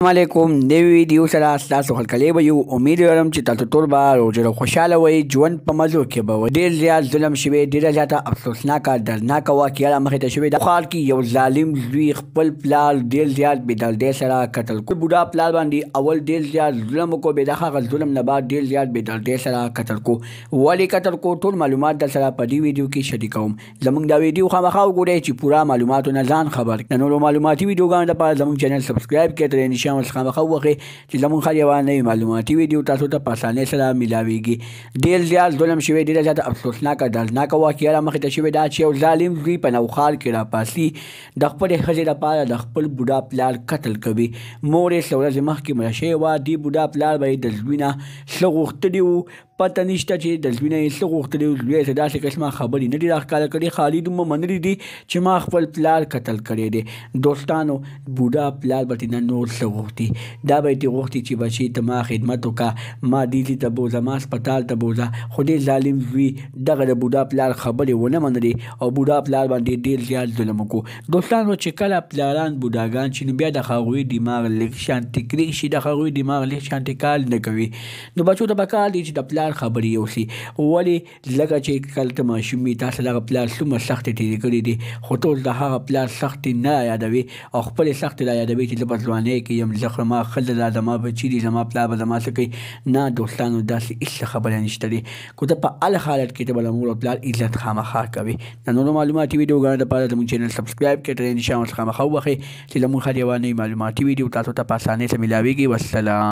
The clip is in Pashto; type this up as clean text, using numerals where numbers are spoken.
علیکم نوی ویډیو سره ستاسو هرکلی به یو امید لرم چې تاسو ټول به روزه خوشحاله وئ ژوند په مزو کې به وئ ډېر زیات ظلم شوی ډېره زیاته افسوسناکه دردناکه واقعه رامخې ته شوې ده ښار کې یو ظالم زوی خپل پلار ډېر زیات بېدردۍ سره قتل کړ بوډا پلار باندې اول ډېر زیات ظلم وکړو بیا د هغه ظلم نه بعد ډېر زیات بېدردۍ سره قتل کړو ولې قتل کړو ټول معلومات در سره په دې ویډیو کې شریکوم زموږ دا ویډیو خامخا وګورئ چې پوره معلوماتو نه ځان خبر د نورو معلوماتي ویډیوګانو لپاره زموږ چینل سبسکرایب کړئ تر نشان خامخا وخی چې زموږ هر یوه نوې معلوماتي ویډیو تاسو ته په اسانۍ سره میلاویږي ډېر زیات ظلم شوی ډېره زیاته افسوسناکه دردناکه واقعه رامخې ته شوې ده چې یو ظالم زوی په نوښار کې راپاسي د خپلې ښځې لپاره د خپل بوډا پلار قتل کوي مور یې څه ورځې مخکې مړه شوې وه دې بوډا پلار به یې د زوی نه څه غوښتلي وو پته نشته چې د زوی نه یې څه غوښتلي وو زوی یې څه داسې قسمه خبرې نه دي راښکاره کړي خالي دومره منلي دي چې ما خپل پلار قتل کړی دی دوستانو بوډا پلار به ترې نه نور څه غوښتي دا به یې ترې غوښتي چې بچي ته ما خدمت وکړه ما ډیلي ته بوځه ما هسپتال ته بوځه خو دې ظالم زوی دغه د بوډا پلار خبرې ونه منلې او بوډا پلار باندې ډېر زیات ظلم وکړو دوستانو چې کله پلاران بوډاګان چې نو بیا د هغوی دماغ لږ شانتې کړي شي د هغوی دماغ لږ شانتې کار نه کوي نو بچو ته پکار دی چې د پلار خبرې یوسي ولې ځکه چې کله ته ماشوم وي تاسو دغه پلار څومره سختې تېرې کړي دي خو ته اوس د هغه پلار سختې نه رایادوي او خپلې سختې رایادوي چې زه په ځوانۍ کې یم زه زما ښځه ده زما بچي دي زما پلار به زما څه کوي نه دوستانو داسې هېڅ خبره نشته دی خو ته په هر حالت کې ته به د مور او پلار عزت خامخا کوي د نورو معلوماتي ویډیوګانو لپاره زموږ چینل سبسکرایب کړئ تر نشان ورڅخه خامخا ووهئ چې زموږ هر یوه نوې معلوماتي ویډیو تاسو ته په اسانۍ سره میلاویږي والسلام